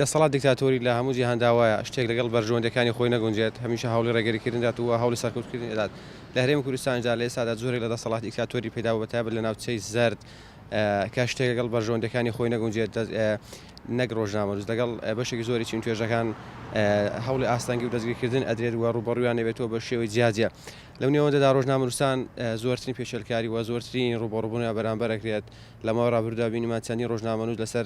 دەسەڵات دیکتاتۆری لە هەموو جیهان داوایە شتێک لەگەڵ بەرژەوەندەکانی خۆی نەگونجێت هەمیشە هەوڵی ڕێگەریکردن داتووە هەوڵی سەرکەوتکردن دەدات لە هەرێمی کوردستاندا لە ئێستادا زۆرێک لە دەسەڵات دیکتاتۆری پەیدا بووە بەتایبەت لە ناوچەی زەرد کە شتێک لەگەڵ بەرژەوەندەکانی خۆی نەگونجێت نەک ڕۆژنامەنووس لەگەڵ بەشێکی زۆری چین توێژەکان هەوڵی ئاستانگی و دەستگیرکردن ئەدرێت و ڕوبەڕوویان نەبێتەوە بە شێوەی جیاجە لەو نێوەندەدا ڕۆژنامەنووسان زۆرترین پێشێلکاری و زۆرترین ڕوبەڕووبوونیان بەرامبەر ئەکرێت لەماوە ڕابردوودا بینیمان چەندین ڕۆژنامەنووس لەسەر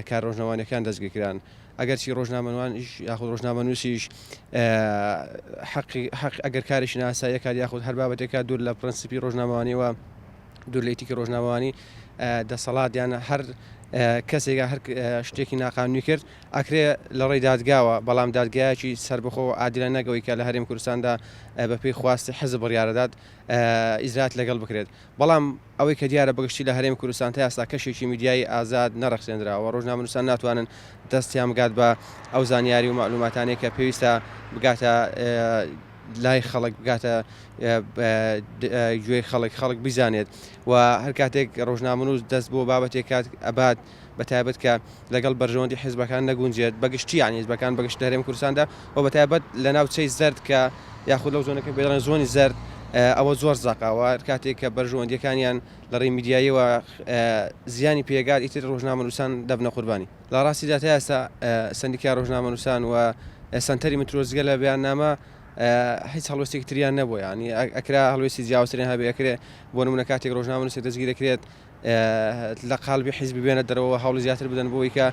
کار ڕۆژنامەوانیەکان دەستگیرکران ئەگەرچی ڕۆژنامەوانیش یاخود ڕۆژنامەنووسیش ئەگەر کارێکی ناساییە کار یاخود هەر بابەتێکە دوور لە پرەنسیپی ڕۆژنامەوانیەوە دوور لە ئیتیکی ڕۆژنامەوانی دەسەڵات یانە هەر کەسێکە هەر شتێکی ناقانونی کرد ئەکرێ لە ڕێی دادگاوە بەڵام دادگایەکی سربەخۆ عادیلە نەگەوەی کە لە هەرێمی کوردستاندا بەپێی خواستی حەزب بڕیارەدات ئیزرات لەگەڵ بکرێت بەڵام ئەوەی کە دیارە بەگشتی لە هەرێمی کوردستان تا ئێستا کەشێکی میدیایی ئازاد نەڕەخسێنراوە ڕۆژنامەنووسان ناتوانن دەستیان بگات بە ئەو زانیاری و معلوماتانەیە کە پێویستە بگاتە لای خەڵک بگاتە گوێی خەڵک بیزانێت و هەر کاتێک ڕۆژنامەنووس دەست بۆ بابەتێک کات ئەبات بەتایبەت کە لەگەڵ بەرژەوەندی حیزبەکان نەگونجێت بەگشتی یانی حیزبەکان بەگشت لە هەرێمی کوردستاندا و بەتایبەت لە ناوچەی زەرد کە یاخود لەو زۆنەکە بێڵێن زۆنی زەرد ئەوە زۆر زاقاوە کاتێک کە بەرژەوەندیەکانیان لە ڕێی میدیاییەوە زیانی پێگات ئیتر ڕۆژنامەنووسان دەبنە قوربانی لە ڕاستیدا تا ئێستا سەندیکا ڕۆژنامەنووسان و سەنتەری مترۆزگە لە بەیاننامە هیچ هەڵوێستێکی تریان نەبووە ینی ئەکرا هەڵوێستی جیاوازترین هەبێ ئەکرێ بۆ نمونە کاتێک ڕۆژنامەنووسێک دەستگیر دەکرێت لە قالبی حیزبی بێنە دەرەوە هەوڵی زیاتر بدەن بۆی کە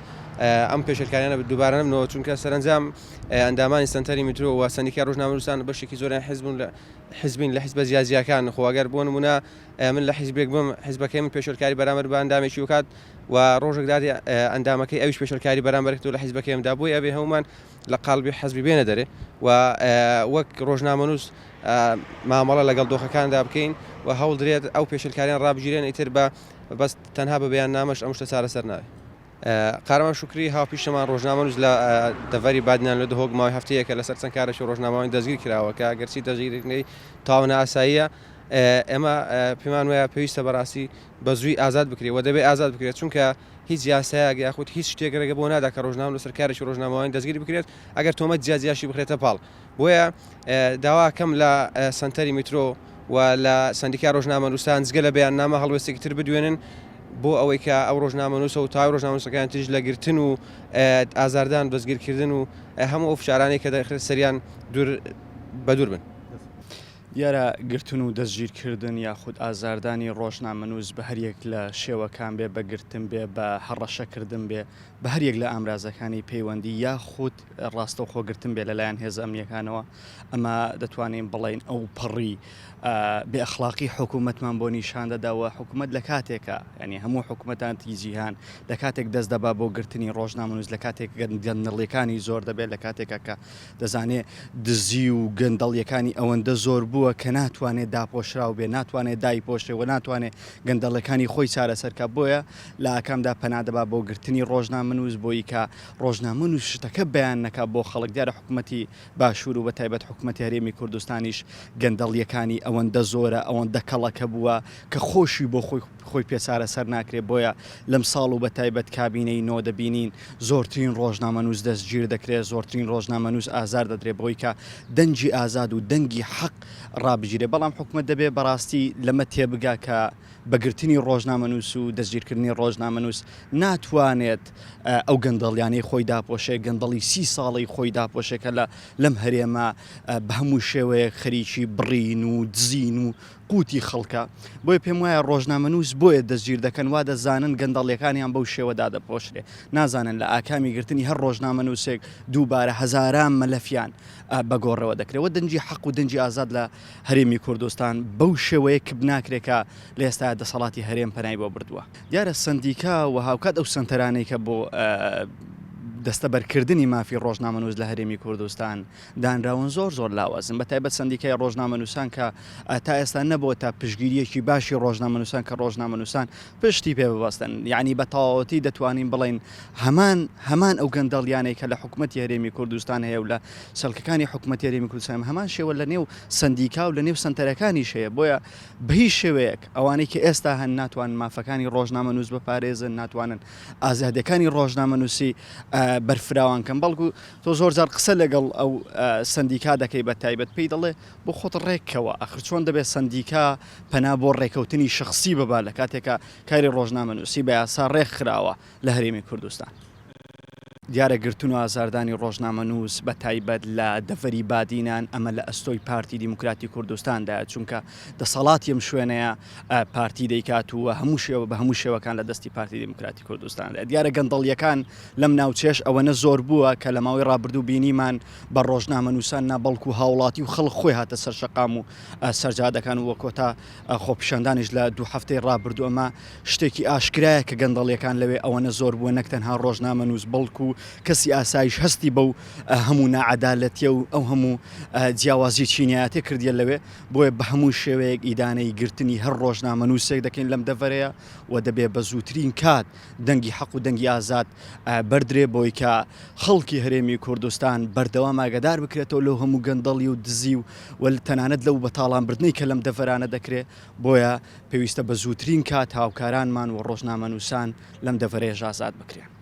ئەم پێشەرکاریانە دووبارە نەبنەوە چونکە سەرنجام ئەندامانی سەنتەری میترۆ و سەندیکا ڕۆژنامەنووسان بەشێکی زۆریان حیزبین لە حیزبە جیاجیەکان خۆگەر بۆ نمونە من لە حیزبێک بم حیزبەکەی من پێشەرکاری بەرامبەر بە ئەندامێکی وکات و ڕۆژێک دادی ئەندامەکەی ئەویش پێشەرکاری بەرامبەرێتەوە لە حیزبەکەیمدا بۆی ئەبێ هەمومان لە قالبی حیزبی بێنە دەرێ و وەک ڕۆژنامەنووس مامەڵە لەگەڵ دۆخەکاندا بکەین و هەوڵ درێت ئەو پێشەرکاریان ڕابژیرێن ئیتر بە بەس تەنها بە بەیاننامەش ئەم شتە چارەسەر ناوێت قارەمان شکری هاوپیشەمان ڕۆژنامەنووس لە دەڤەری بادنیان لە دهۆک ماوەی هەفتەیەکە لەسەر چەند کارێکی ڕۆژنامەوانی دەستگیر کراوە کە گەرچی دەژیرێکنەی تاو ناساییە ئێمە پێمان وایە پێویستە بەڕاستی بە زووی ئازاد بکرێت و دەبێت ئازاد بکرێت چونکە هیچ یاسایەک یاخود هیچ شتێک ڕێگە بۆ نادا کە ڕۆژنامە لەسەر کارێکی ڕۆژنامەوانی دەستگیر بکرێت ئەگەر تۆمەت جیاجیاشی بخرێتە پاڵ بۆیە داواکەم لە سەنتەری میترۆ و لە سەندیکا ڕۆژنامەنووسان جگە لە بەیاننامە هەڵوێستێکی تر بدوێنن بۆ ئەوەی کە ئەو ڕۆژنامەنووسە و تاوی ڕۆژنامەنووسەکان تریش لە گرتن و ئازاردان دەستگیرکردن و هەموو ئەو فشارانەی کە دەخرێت سەریان بەدوور بن دیارە گرتن و دەستگیرکردن یاخود ئازاردانی ڕۆژنامەنووس بە هەریەک لە شێوەکان بێ بە گرتن بێ بە هەڕەشەکردن بێ بە هەریەک لە ئامرازەکانی پەیوەندی یاخود ڕاستە خۆگرتن بێ لەلایەن هێز ئەمنیەکانەوە ئەمە دەتوانین بڵین ئەو پەڕی بێ ئەخلاقی حکوومەتمان بۆ نیشان دەداوە حکوومەت لە کاتێکە ینی هەموو حکوومەتانی جیهان لە کاتێک دەست دەبا بۆ گرتنی ڕۆژنامەنووس لە کاتێک گەندەڵیەکانی زۆر دەبێت لە کاتێکە کە دەزانێت دزی و گەندەڵیەکانی ئەوەندە زۆر بووە کە ناتوانێت داپۆشراو بێ ناتوانێت دایپۆشێ و ناتوانێت گەندەڵەکانی خۆی چارەسەرکە بۆیە لە ئاکامدا پەنادەبا بۆ گرتنی ڕۆژنامەنووس بۆی کە ڕۆژنامەنووس شتەکە بەیان نەکات بۆ خەڵک دیارە حکوومەتی باشوور و بەتایبەت حکوومەتی هەرێمی کوردستانیش گەندەڵیەکانی ئەوەندە زۆرە ئەوەندە کەڵەکە بووە کە خۆشی بۆ خۆی پێچارە سەر ناکرێت بۆیە لەم ساڵ و بەتایبەت کابینەی نۆ دەبینین زۆرترین ڕۆژنامەنووس دەستگیر دەکرێت زۆرترین ڕۆژنامەنووس ئازار دەدرێت بۆی کە دەنگی ئازاد و دەنگی حەق ڕابژیرێ بەڵام حکوومەت دەبێت بەڕاستی لەمە تێبگا کە بەگرتنی ڕۆژنامەنووس و دەستگیرکردنی ڕۆژنامەنووس ناتوانێت ئەو گەندەڵیانەی خۆی داپۆشێ گەندەڵی 30 ساڵی خۆی داپۆشێکە لەم هەرێمە بە هەموو شێوەیەک خەریکی بڕین و دزین و قوتی خەڵکە بۆیە پێم وایە ڕۆژنامەنووس بۆیە دەستگیر دەکەن وا دەزانن گەندەڵیەکانیان بەو شێوەدا دەپۆشرێ نازانن لە ئاکامی گرتنی هەر ڕۆژنامەنووسێک دووبارە هەزاران مەلەفیان بەگۆڕەوە دەکرێت و دەنگی حەق و دەنگی ئازاد لە هەرێمی کوردستان بەو شێوەیە کە بناکرێکە لە ئێستا دەسەڵاتی هەرێم پەنای بۆ بردووە دیارە سەندیکا و هاوکات ئەو سنتەرانەی کە بۆ دەستەبەرکردنی مافی ڕۆژنامەنووس لە هەرێمی کوردستان دانراون زۆر لاوازن بە تایبەت سندیکای ڕۆژنامەنووسان کە تا ئێستا نەبووە تا پشگیریەکی باشی ڕۆژنامەنووسان کە ڕۆژنامەنووسان پشتی پێ ببەستن یعنی بە تەواوەتی دەتوانین بڵین هەمان ئەو گەندەڵیانەی کە لە حکوومەتی هەرێمی کوردستان هەیە و لە سەڵکەکانی حکوومەتی هەرێمی کوردستان هەمان شێوە لە نێو سندیکا و لە نێو سنتەرەکانی شەیە بۆیە بە هیچ شێوەیەک ئەوانەی کە ئێستا هەن ناتوانن مافەکانی ڕۆژنامەنووس بپارێزن ناتوانن ئازادەکانی ڕۆژنامەنووسی بەرفراوان کەم بەڵکو تۆ زۆر جار قسە لەگەڵ ئەو سندیکا دەکەی بە تایبەت پێی دەڵێ بۆ خۆت ڕێکەوە ئەخر چۆن دەبێت سندیکا پەنا بۆ ڕێکەوتنی شخصی ببا لە کاتێکە کاری ڕۆژنامەنووسی بە یاسا ڕێکخراوە لە هەرێمی کوردستان دیارە گرتون و ئازاردانی ڕۆژنامەنووس بە تایبەت لە دەڤەری بادینان ئەمە لە ئەستۆی پارتی دیموکراتی کوردستاندا چونکە دەسەڵاتیم شوێنەیە پارتی دەیکات و هەموو شێوە بە هەموو شێوەکان لە دەستی پارتی دیموکراتی کوردستاندا دیارە گەندەڵیەکان لەم ناوچێش ئەوەنە زۆر بووە کە لە ماوەی ڕابردوو بینیمان بە ڕۆژنامەنووسان نابەڵکو هاوڵاتی و خەڵک خۆی هاتە سەرشەقام و سەرجادەکان و وەکۆتا خۆپیشاندانیش لە دوو هەفتەی ڕابردوو ئەمە شتێکی ئاشکرایە کە گەندەڵیەکان لەوێ ئەوەنە زۆر بووە نەک تەنها ڕۆژنامەنووس بەڵکو کەسی ئاسایش هەستی بەو هەموو نەعەدالەتیە و ئەو هەموو جیاوازی چینایەتێ کردیە لەوێ بۆیە بە هەموو شێوەیەک ئیدانەی گرتنی هەر ڕۆژنامەنووسێک دەکەین لەم دەڤەرەیە و دەبێت بە زووترین کات دەنگی حەق و دەنگی ئازاد بەردرێ بۆی کە خەڵکی هەرێمی کوردستان بەردەوام ئاگادار بکرێتەوە لەو هەموو گەندەڵی و دزی و تەنانەت لەو بەتاڵانبردنی کە لەم دەڤەرانە دەکرێت بۆیە پێویستە بە زووترین کات هاوکارانمان و ڕۆژنامەنووسان لەم دەڤەرەیە ئازاد بکرێن.